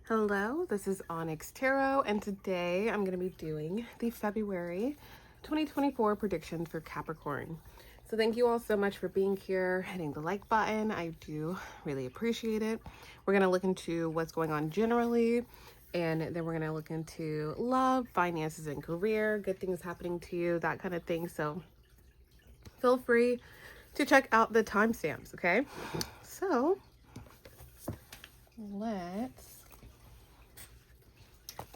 Hello, this is Onyx Tarot, and today I'm going to be doing the February 2024 predictions for Capricorn. So thank you all so much for being here, hitting the like button. I do really appreciate it. We're going to look into what's going on generally, and then we're going to look into love, finances, and career, good things happening to you, that kind of thing. So feel free to check out the timestamps, okay? So let's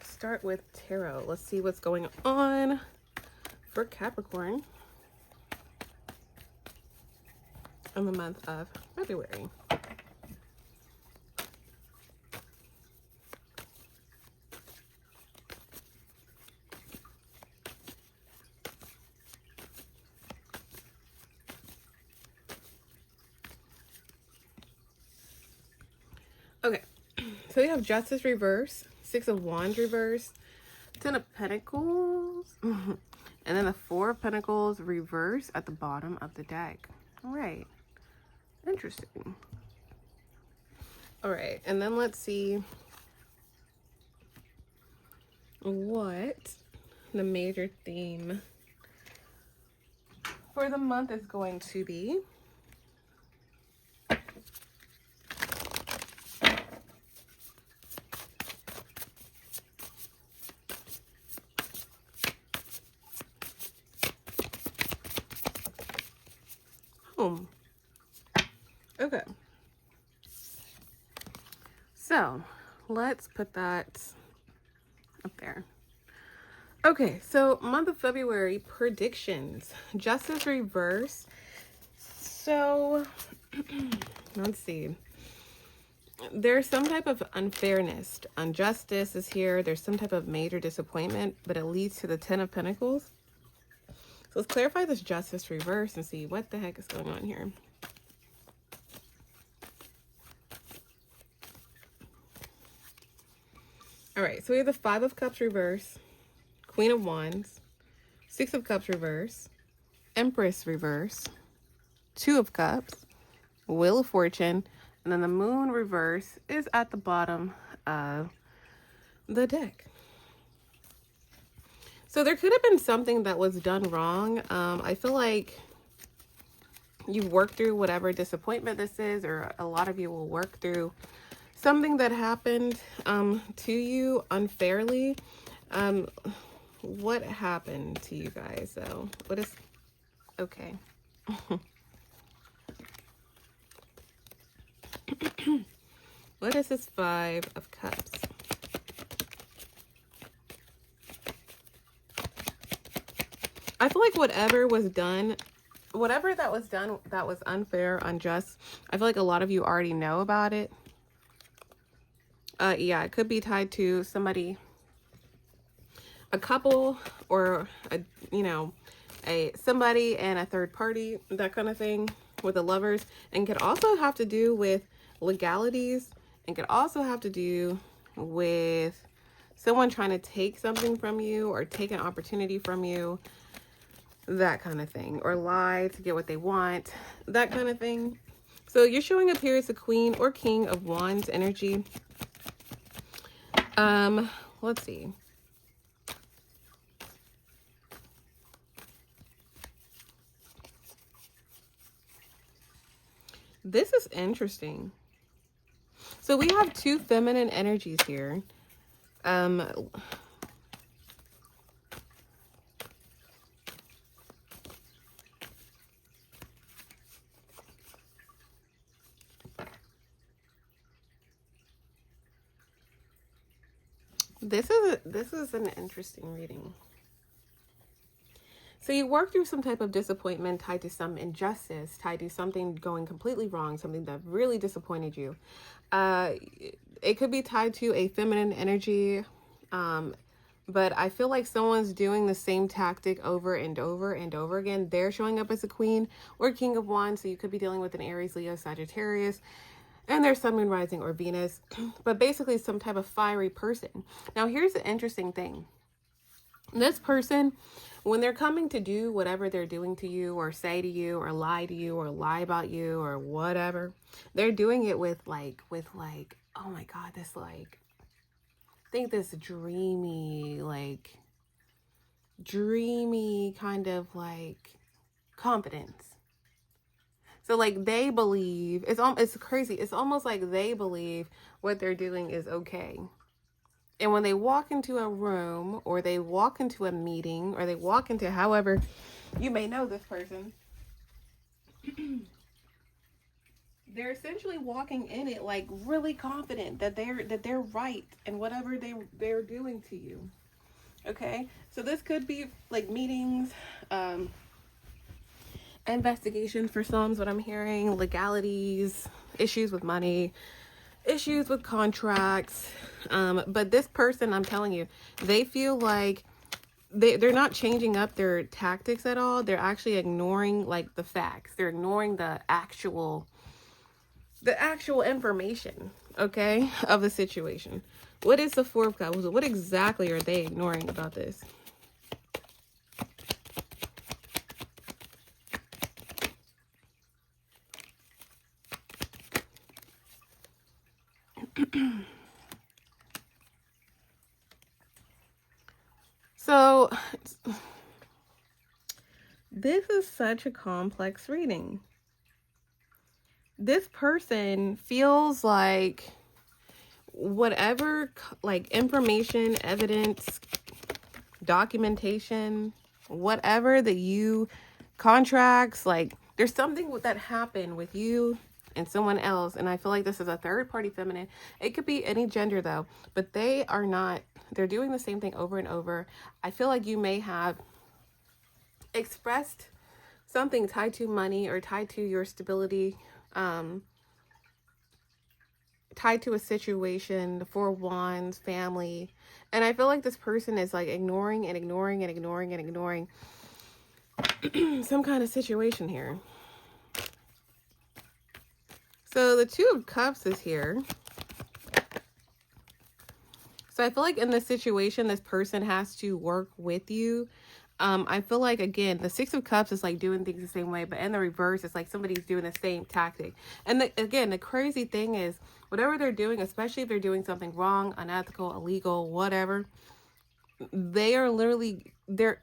start with tarot. Let's see what's going on for Capricorn in the month of February. Okay, so we have Justice reverse, Six of Wands reverse, Ten of Pentacles, and then the Four of Pentacles reverse at the bottom of the deck. All right, interesting. All right, and then let's see what the major theme for the month is going to be. Okay. So let's put that up there. Okay, so month of February predictions. Justice reverse. So let's see. There's some type of unfairness. Injustice is here. There's some type of major disappointment, but it leads to the Ten of Pentacles. So let's clarify this Justice reverse and see what the heck is going on here. All right, so we have the Five of Cups reverse, Queen of Wands, Six of Cups reverse, Empress reverse, Two of Cups, Wheel of Fortune, and then the Moon reverse is at the bottom of the deck. So there could have been something that was done wrong. I feel like you've worked through whatever disappointment this is, or a lot of you will work through something that happened to you unfairly. What happened to you guys? So what is okay? What is this Five of Cups? I feel like whatever that was done that was unfair, unjust, I feel like a lot of you already know about it. Yeah, it could be tied to somebody, a couple, or somebody and a third party, that kind of thing with the lovers, and could also have to do with legalities, and could also have to do with someone trying to take something from you or take an opportunity from you, that kind of thing, or lie to get what they want, that kind of thing. So you're showing up here as a Queen or King of Wands energy. Let's see. This is interesting. So we have two feminine energies here. This is an interesting reading. So you work through some type of disappointment tied to some injustice, tied to something going completely wrong, something that really disappointed you. It could be tied to a feminine energy, but I feel like someone's doing the same tactic over and over and over again. They're showing up as a Queen or King of Wands, so you could be dealing with an Aries, Leo, Sagittarius, and there's Sun, Moon, Rising, or Venus, but basically some type of fiery person. Now, here's the interesting thing. This person, when they're coming to do whatever they're doing to you, or say to you, or lie to you, or lie about you, or whatever, they're doing it with like, oh my God, this like think this dreamy kind of like confidence. So like they believe, it's crazy. It's almost like they believe what they're doing is okay. And when they walk into a room, or they walk into a meeting, or they walk into, however you may know this person, they're essentially walking in it like really confident that they're right in whatever they're doing to you. Okay, so this could be like meetings, investigations for some, is what I'm hearing, legalities, issues with money, issues with contracts. But this person, I'm telling you, they feel like they're not changing up their tactics at all. They're actually ignoring like the facts. They're ignoring the actual information, okay, of the situation. What is the Four of Cups? What exactly are they ignoring about this? So this is such a complex reading. This person feels like whatever like information, evidence, documentation, whatever that you contracts, like there's something that happened with you and someone else, and I feel like this is a third party feminine. It could be any gender though, but they're doing the same thing over and over. I feel like you may have expressed something tied to money or tied to your stability, tied to a situation, the Four of Wands, family. And I feel like this person is like ignoring some kind of situation here. So the Two of Cups is here. So I feel like in this situation, this person has to work with you. I feel like, again, the Six of Cups is like doing things the same way, but in the reverse, it's like somebody's doing the same tactic. And again, the crazy thing is, whatever they're doing, especially if they're doing something wrong, unethical, illegal, whatever, they are literally, their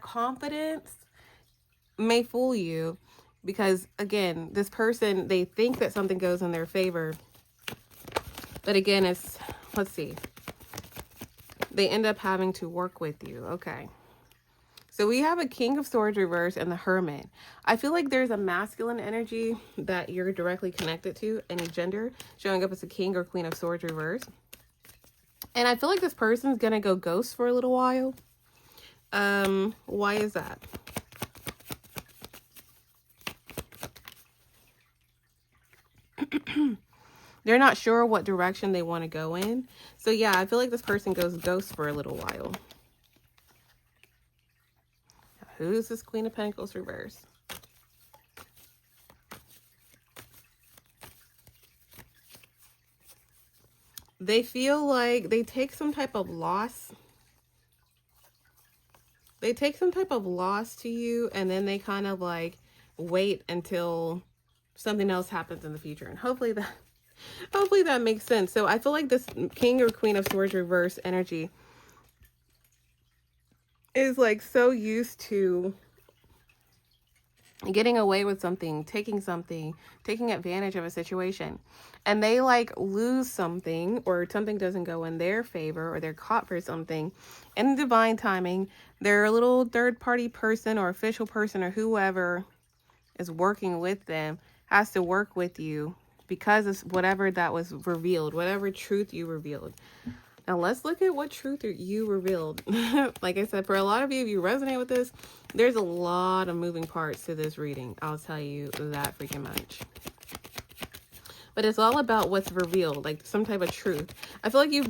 confidence may fool you, because again, this person, they think that something goes in their favor, but again, let's see, they end up having to work with you. Okay. So we have a King of Swords reverse and the Hermit. I feel like there's a masculine energy that you're directly connected to, any gender, showing up as a King or Queen of Swords reverse. And I feel like this person's going to go ghost for a little while. Why is that? They're not sure what direction they want to go in. So yeah, I feel like this person goes ghost for a little while. Who's this Queen of Pentacles reverse? They feel like they take some type of loss. They take some type of loss to you, and then they kind of like wait until something else happens in the future. And hopefully that makes sense. So I feel like this King or Queen of Swords reverse energy is like so used to getting away with something, taking advantage of a situation, and they like lose something, or something doesn't go in their favor, or they're caught for something in divine timing. Their little third party person or official person or whoever is working with them has to work with you because of whatever that was revealed, whatever truth you revealed. Now let's look at what truth you revealed. Like I said, for a lot of you, if you resonate with this, there's a lot of moving parts to this reading. I'll tell you that freaking much. But it's all about what's revealed, like some type of truth. I feel like you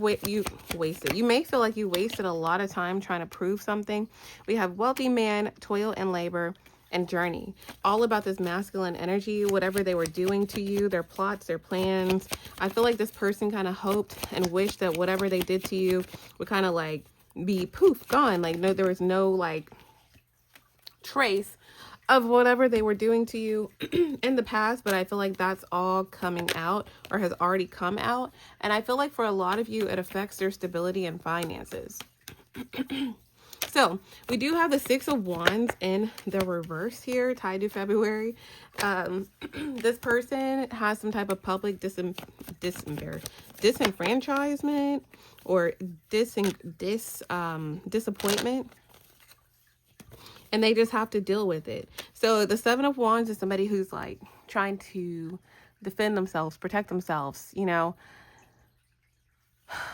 wasted. You may feel like you wasted a lot of time trying to prove something. We have wealthy man, toil and labor, and journey. All about this masculine energy, whatever they were doing to you, their plots, their plans. I feel like this person kind of hoped and wished that whatever they did to you would kind of like be poof, gone. Like no, there was no like trace of whatever they were doing to you in the past, but I feel like that's all coming out or has already come out. And I feel like for a lot of you, it affects their stability and finances. So we do have the Six of Wands in the reverse here, tied to February. This person has some type of public disenfranchisement or disappointment, and they just have to deal with it. So the Seven of Wands is somebody who's like trying to defend themselves, protect themselves, you know.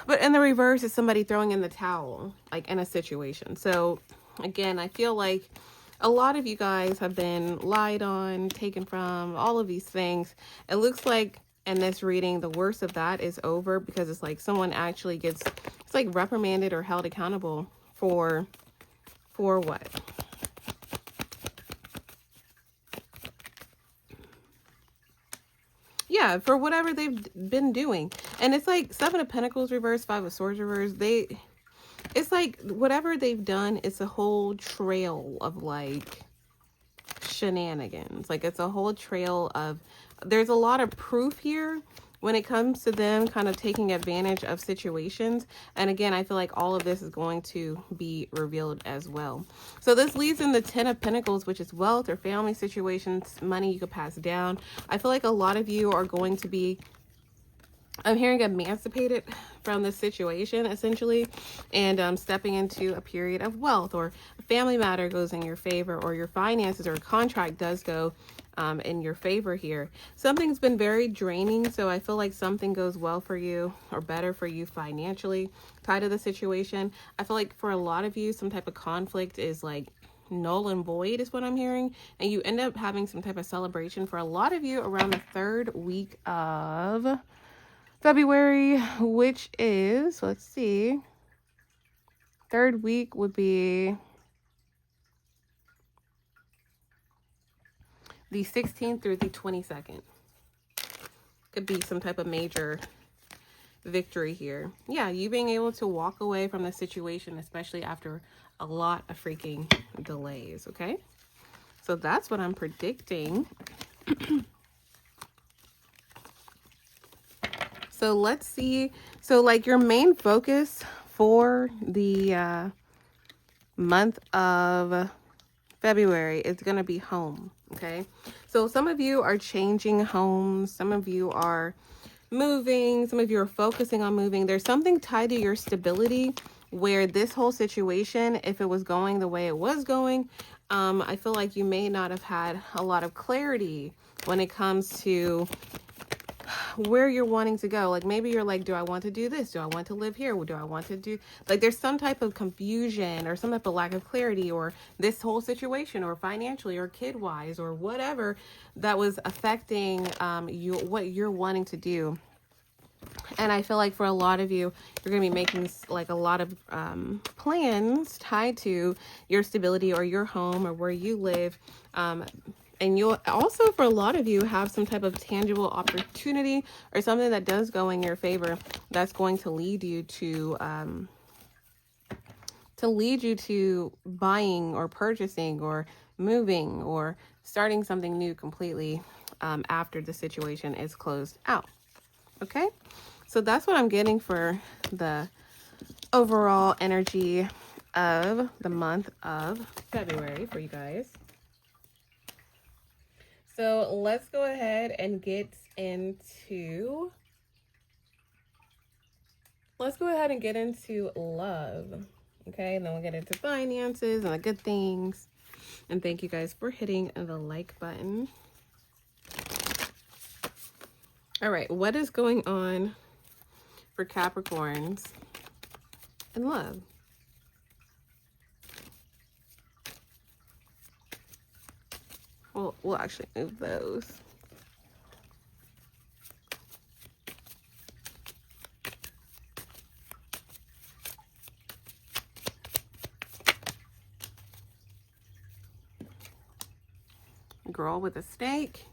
But in the reverse is somebody throwing in the towel, like in a situation. So again, I feel like a lot of you guys have been lied on, taken from, all of these things. It looks like in this reading, the worst of that is over, because it's like someone actually gets, it's like reprimanded or held accountable for what? Yeah, for whatever they've been doing. And it's like Seven of Pentacles reverse, Five of Swords reverse. It's like whatever they've done, it's a whole trail of like shenanigans. Like it's a whole trail of, there's a lot of proof here when it comes to them kind of taking advantage of situations. And again, I feel like all of this is going to be revealed as well. So this leads in the Ten of Pentacles, which is wealth or family situations, money you could pass down. I feel like a lot of you are going to be, I'm hearing, emancipated from this situation, essentially, and stepping into a period of wealth, or a family matter goes in your favor, or your finances or a contract does go in your favor here. Something's been very draining, so I feel like something goes well for you or better for you financially tied to the situation. I feel like for a lot of you, some type of conflict is like null and void is what I'm hearing, and you end up having some type of celebration for a lot of you around the third week of February, which is, let's see, third week would be the 16th through the 22nd. Could be some type of major victory here. Yeah, you being able to walk away from the situation, especially after a lot of freaking delays, okay? So that's what I'm predicting. So let's see. So like your main focus for the month of February is going to be home. Okay. So some of you are changing homes. Some of you are moving. Some of you are focusing on moving. There's something tied to your stability where this whole situation, if it was going the way it was going, I feel like you may not have had a lot of clarity when it comes to where you're wanting to go. Like maybe you're like, do I want to do this? Do I want to live here? Do I want to do, like there's some type of confusion or some type of lack of clarity, or this whole situation, or financially or kid wise or whatever that was affecting you, what you're wanting to do. And I feel like for a lot of you, you're going to be making like a lot of plans tied to your stability or your home or where you live. And you'll also, for a lot of you, have some type of tangible opportunity or something that does go in your favor that's going to lead you to buying or purchasing or moving or starting something new completely after the situation is closed out. Okay, so that's what I'm getting for the overall energy of the month of February for you guys. So let's go ahead and get into love. Okay, and then we'll get into finances and the good things. And thank you guys for hitting the like button. All right, what is going on for Capricorns in love? Well, we'll actually move those. Girl with a snake.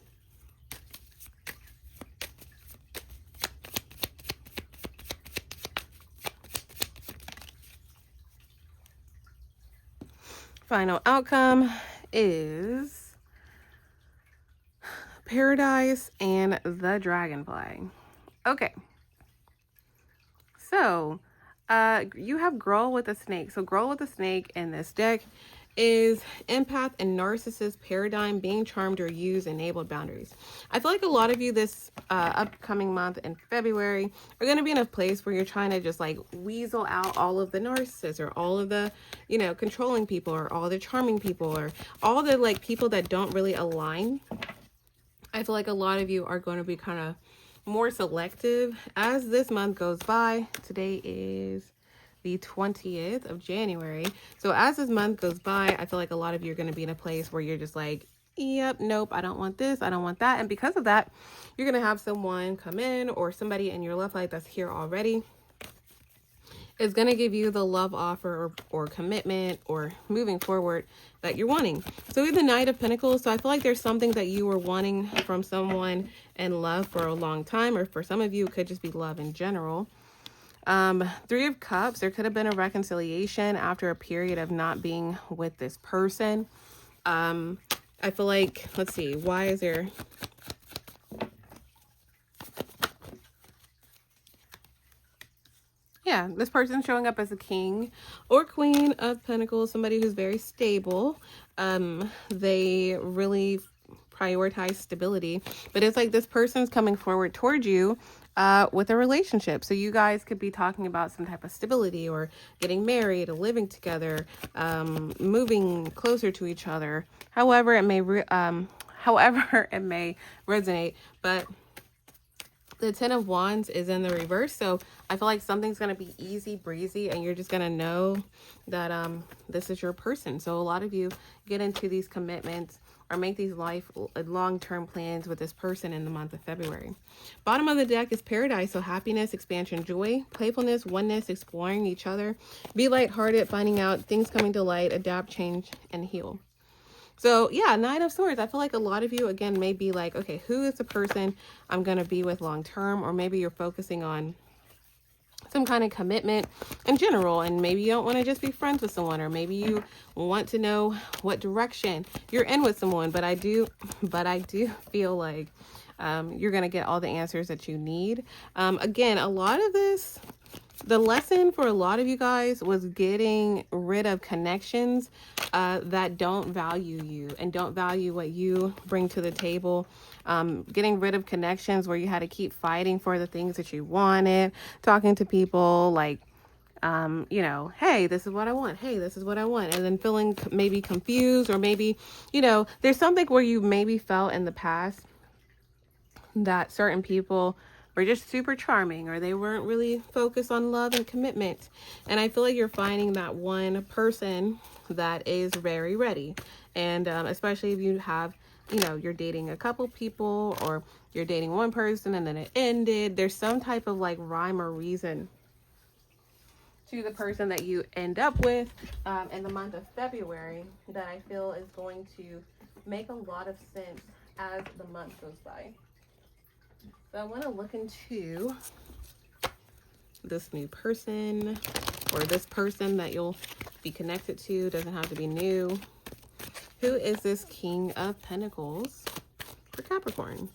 Final outcome is Paradise, and the Dragonfly. Okay. So, you have Girl with a Snake. So, Girl with a Snake in this deck is empath and narcissist paradigm, being charmed or used, enabled boundaries. I feel like a lot of you this upcoming month in February are going to be in a place where you're trying to just like weasel out all of the narcissists or all of the, you know, controlling people or all the charming people or all the like people that don't really align. I feel like a lot of you are going to be kind of more selective as this month goes by. Today is the 20th of January. So as this month goes by, I feel like a lot of you are going to be in a place where you're just like, yep, nope, I don't want this, I don't want that. And because of that, you're going to have someone come in or somebody in your love life that's here already is going to give you the love offer or commitment or moving forward that you're wanting. So we have the Knight of Pentacles. So I feel like there's something that you were wanting from someone in love for a long time, or for some of you, it could just be love in general. Three of Cups, there could have been a reconciliation after a period of not being with this person. I feel like, let's see, why is there... Yeah, this person's showing up as a king or queen of pentacles, somebody who's very stable. They really prioritize stability, but it's like this person's coming forward towards you with a relationship. So you guys could be talking about some type of stability or getting married or living together, moving closer to each other. However it may resonate, but the Ten of Wands is in the reverse. So I feel like something's going to be easy breezy and you're just going to know that this is your person. So a lot of you get into these commitments or make these long-term plans with this person in the month of February. Bottom of the deck is Paradise. So happiness, expansion, joy, playfulness, oneness, exploring each other. Be lighthearted, finding out things coming to light, adapt, change, and heal. So yeah, Nine of Swords. I feel like a lot of you, again, may be like, okay, who is the person I'm going to be with long term? Or maybe you're focusing on some kind of commitment in general, and maybe you don't want to just be friends with someone, or maybe you want to know what direction you're in with someone. But I do feel like you're going to get all the answers that you need. Again, a lot of this, the lesson for a lot of you guys was getting rid of connections that don't value you and don't value what you bring to the table. Getting rid of connections where you had to keep fighting for the things that you wanted, talking to people like, you know, hey, this is what I want. Hey, this is what I want. And then feeling maybe confused, or maybe, you know, there's something where you maybe felt in the past that certain people were just super charming, or they weren't really focused on love and commitment. And I feel like you're finding that one person that is very ready. And especially if you have, you know, you're dating a couple people, or you're dating one person and then it ended. There's some type of like rhyme or reason to the person that you end up with in the month of February that I feel is going to make a lot of sense as the month goes by. So I want to look into this new person, or this person that you'll be connected to. Doesn't have to be new. Who is this King of Pentacles for Capricorn?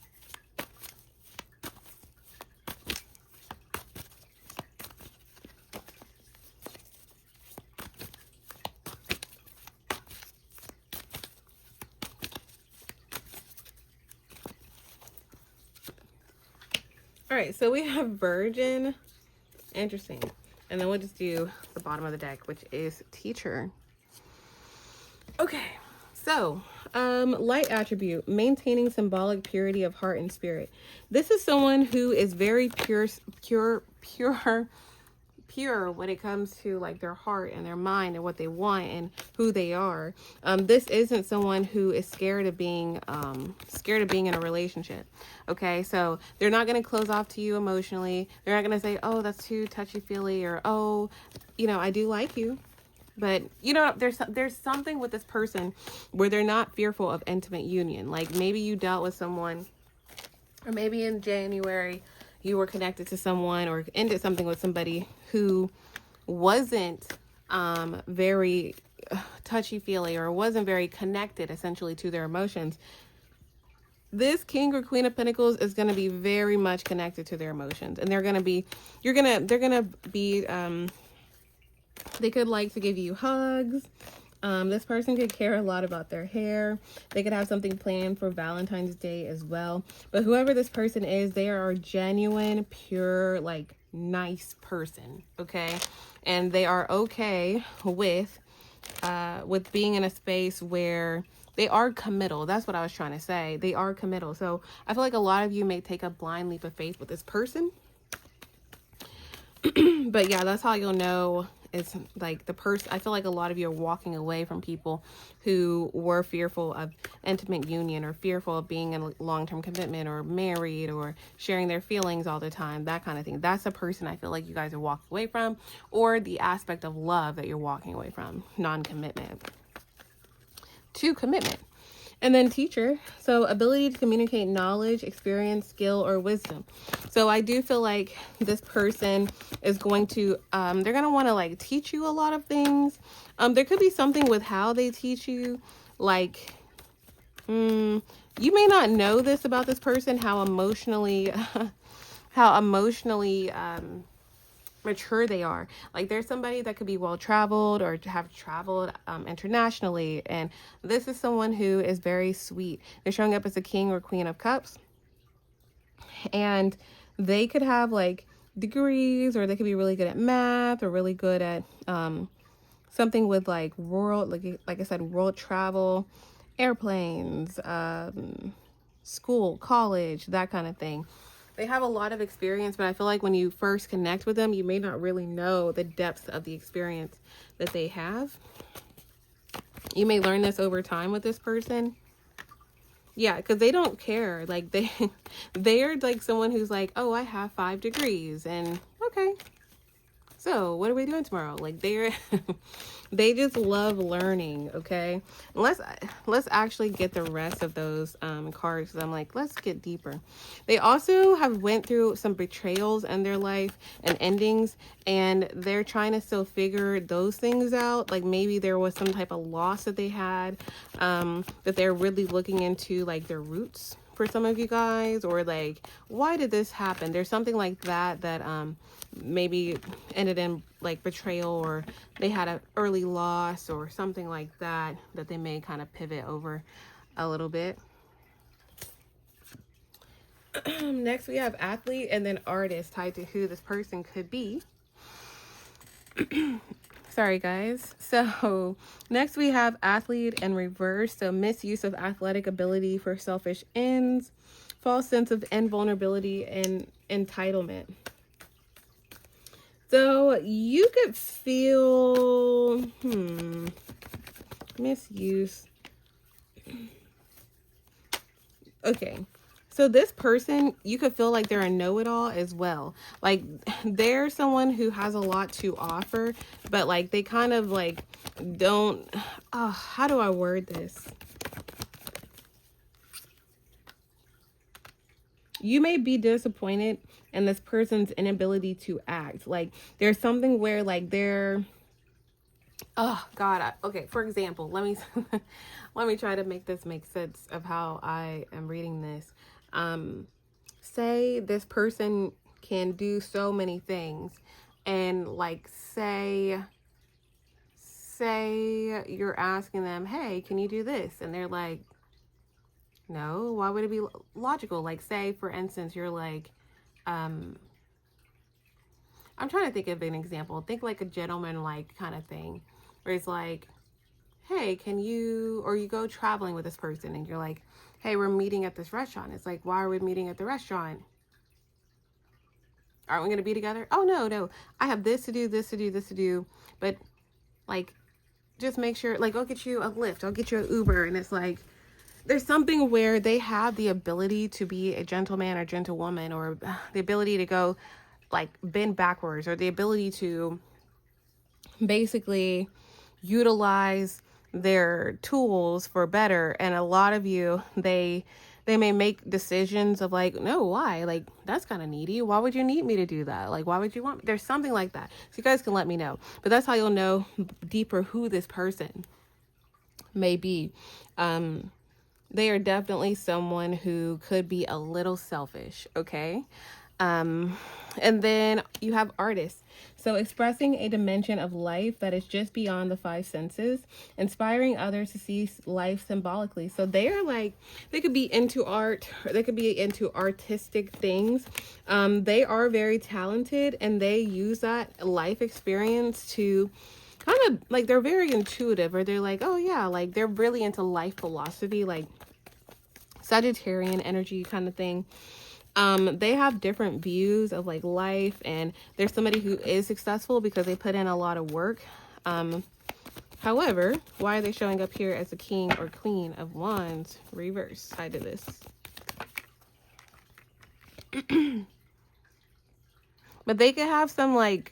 All right, so we have Virgin. Interesting. And then we'll just do the bottom of the deck, which is Teacher. Okay, so light attribute, maintaining symbolic purity of heart and spirit. This is someone who is very pure when it comes to like their heart and their mind and what they want and who they are. This isn't someone who is scared of being in a relationship. Okay, so they're not going to close off to you emotionally. They're not going to say, oh, that's too touchy-feely, or oh, you know, I do like you. But, you know, there's something with this person where they're not fearful of intimate union. Like maybe you dealt with someone, or maybe in January you were connected to someone or ended something with somebody who wasn't very touchy-feely, or wasn't very connected essentially to their emotions. this King or Queen of Pentacles is going to be very much connected to their emotions, and they're going to be, they're going to be, they could like to give you hugs. This person could care a lot about their hair. They could have something planned for Valentine's Day as well. But whoever this person is, they are a genuine, pure, like, nice person, okay? And they are okay with being in a space where they are committal. That's what I was trying to say. They are committal. So I feel like a lot of you may take a blind leap of faith with this person. But yeah, that's how you'll know. It's like the person, I feel like a lot of you are walking away from people who were fearful of intimate union, or fearful of being in a long-term commitment, or married, or sharing their feelings all the time, that kind of thing. That's the person I feel like you guys are walking away from, or the aspect of love that you're walking away from, non-commitment to commitment. And then teacher, so ability to communicate knowledge, experience, skill, or wisdom. So I do feel like this person is going to, they're going to want to like teach you a lot of things. There could be something with how they teach you, like, you may not know this about this person, how emotionally, mature they are. Like, there's somebody that could be well traveled, or have traveled internationally, and this is someone who is very sweet. They're showing up as a King or Queen of Cups, and they could have like degrees, or they could be really good at math, or really good at something with like world, like I said, world travel, airplanes, school, college, that kind of thing. They have a lot of experience, but I feel like when you first connect with them, you may not really know the depths of the experience that they have. You may learn this over time with this person. Yeah, because they don't care. Like, they're like someone who's like, oh, I have 5 degrees, and okay, so what are we doing tomorrow? Like, they just love learning. Okay, let's actually get the rest of those cards. I'm like, let's get deeper. They also have went through some betrayals in their life and endings, and they're trying to still figure those things out. Like, maybe there was some type of loss that they had, that they're really looking into, like, their roots for some of you guys, or like, why did this happen? There's something like that maybe ended in like betrayal, or they had an early loss, or something like that they may kind of pivot over a little bit. Next we have athlete, and then artist, tied to who this person could be. Sorry guys. So next we have athlete in reverse. So misuse of athletic ability for selfish ends, false sense of invulnerability, and entitlement. So you could feel misuse. Okay. So this person, you could feel like they're a know-it-all as well. Like, they're someone who has a lot to offer, but like they kind of like don't, how do I word this? You may be disappointed in this person's inability to act. Like, there's something where like they're, oh God. Okay. For example, let me try to make this make sense of how I am reading this. Say this person can do so many things, and like, say you're asking them, hey, can you do this? And they're like, no, why would it be logical? Like, say for instance, you're like, I'm trying to think of an example. Think like a gentleman, like, kind of thing, where it's like, hey, can you, or you go traveling with this person and you're like, hey, we're meeting at this restaurant. It's like, why are we meeting at the restaurant? Aren't we going to be together? Oh, no, I have this to do, this to do, this to do. But like, just make sure, like, I'll get you a Lyft, I'll get you an Uber. And it's like, there's something where they have the ability to be a gentleman or gentlewoman, or the ability to go like bend backwards, or the ability to basically utilize their tools for better. And a lot of you, they may make decisions of like, no, why? Like, that's kind of needy. Why would you need me to do that? Like, why would you want me? There's something like that. So you guys can let me know. But that's how you'll know deeper who this person may be. They are definitely someone who could be a little selfish, okay? And then you have artists. So expressing a dimension of life that is just beyond the five senses, inspiring others to see life symbolically. So they are like, they could be into art, or they could be into artistic things. They are very talented, and they use that life experience to kind of like, they're very intuitive, or they're like, oh yeah, like they're really into life philosophy, like Sagittarian energy kind of thing. They have different views of like life, and there's somebody who is successful because they put in a lot of work. However, why are they showing up here as a king or queen of wands reverse side of this? But they could have some like,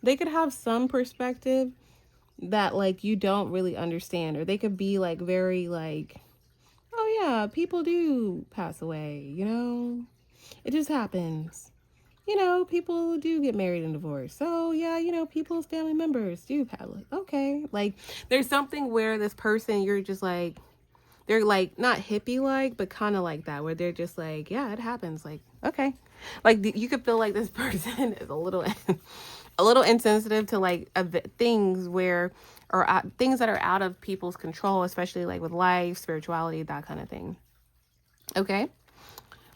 they could have some perspective that like you don't really understand, or they could be like very like, oh yeah, people do pass away, you know, it just happens. You know, people do get married and divorced. So yeah, you know, people's family members do pass. Okay, like there's something where this person, you're just like, they're like not hippie like, but kind of like that, where they're just like, yeah, it happens. Like, okay, like you could feel like this person is a little, a little insensitive to like things where, or things that are out of people's control, especially like with life, spirituality, that kind of thing. Okay,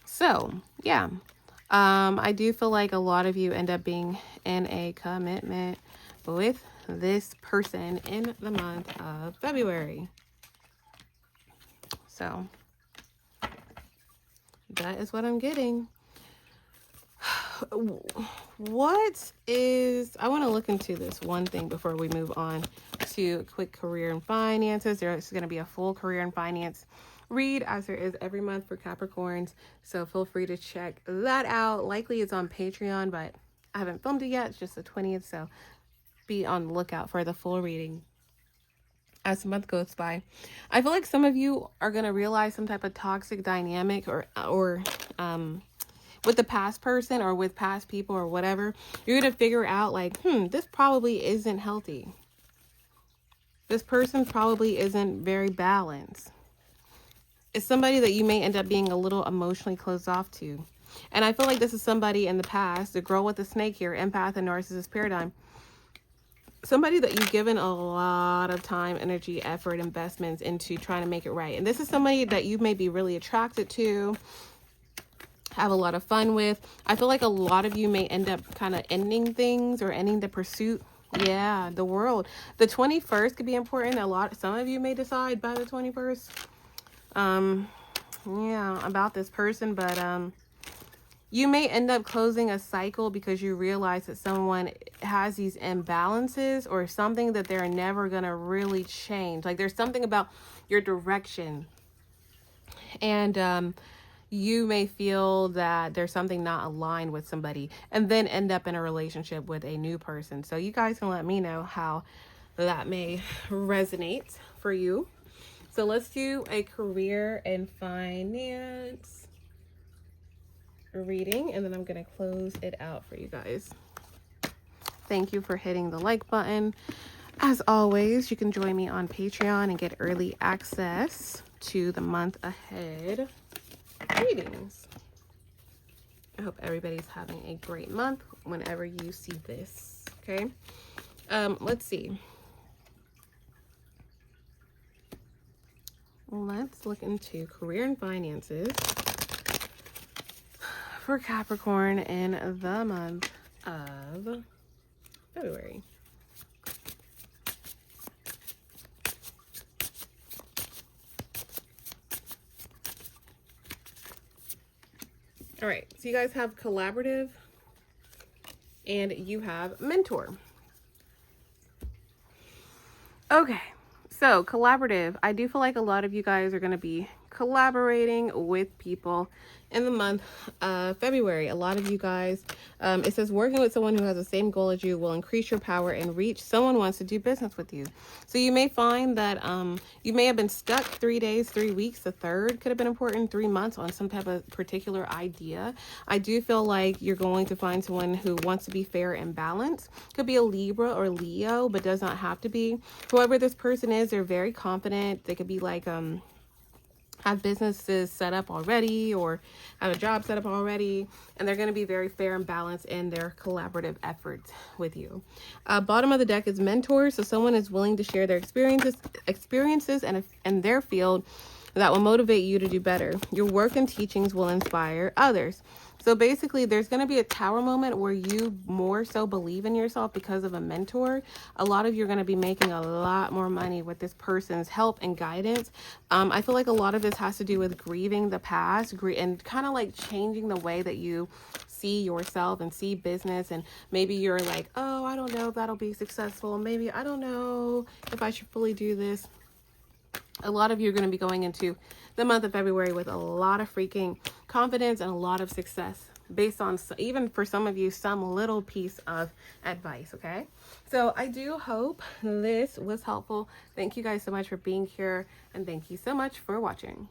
so yeah, I do feel like a lot of you end up being in a commitment with this person in the month of February. So that is what I'm getting. What is, I want to look into this one thing before we move on to quick career and finances. There's going to be a full career and finance read, as there is every month for Capricorns. So feel free to check that out. Likely it's on Patreon, but I haven't filmed it yet. It's just the 20th. So be on the lookout for the full reading as the month goes by. I feel like some of you are going to realize some type of toxic dynamic or with the past person or with past people or whatever. You're going to figure out like, this probably isn't healthy. This person probably isn't very balanced. It's somebody that you may end up being a little emotionally closed off to. And I feel like this is somebody in the past, the girl with the snake here, empath and narcissist paradigm. Somebody that you've given a lot of time, energy, effort, investments into trying to make it right. And this is somebody that you may be really attracted to, have a lot of fun with. I feel like a lot of you may end up kind of ending things or ending the pursuit. Yeah, the world. The 21st could be important. Some of you may decide by the 21st. Yeah, about this person, but you may end up closing a cycle because you realize that someone has these imbalances or something that they're never going to really change. Like there's something about your direction. And you may feel that there's something not aligned with somebody and then end up in a relationship with a new person. So you guys can let me know how that may resonate for you. So let's do a career and finance reading, and then I'm going to close it out for you guys. Thank you for hitting the like button. As always, you can join me on Patreon and get early access to the month ahead readings. I hope everybody's having a great month whenever you see this. Okay. Let's see. Let's look into career and finances for Capricorn in the month of February. All right, so you guys have collaborative and you have mentor. Okay, so collaborative. I do feel like a lot of you guys are going to be collaborating with people in the month of February. A lot of you guys, it says working with someone who has the same goal as you will increase your power and reach. Someone wants to do business with you. So you may find that you may have been stuck 3 days, 3 weeks. The third could have been important, 3 months on some type of particular idea. I do feel like you're going to find someone who wants to be fair and balanced. Could be a Libra or Leo, but does not have to be. Whoever this person is, they're very confident. They could be like have businesses set up already or have a job set up already, and they're going to be very fair and balanced in their collaborative efforts with you. Bottom of the deck is mentors. So someone is willing to share their experiences and their field that will motivate you to do better. Your work and teachings will inspire others. So basically, there's going to be a tower moment where you more so believe in yourself because of a mentor. A lot of you are going to be making a lot more money with this person's help and guidance. I feel like a lot of this has to do with grieving the past and kind of like changing the way that you see yourself and see business. And maybe you're like, oh, I don't know if that'll be successful. Maybe I don't know if I should fully do this. A lot of you are going to be going into the month of February with a lot of freaking confidence and a lot of success based on, even for some of you, some little piece of advice. Okay. So I do hope this was helpful. Thank you guys so much for being here, and thank you so much for watching.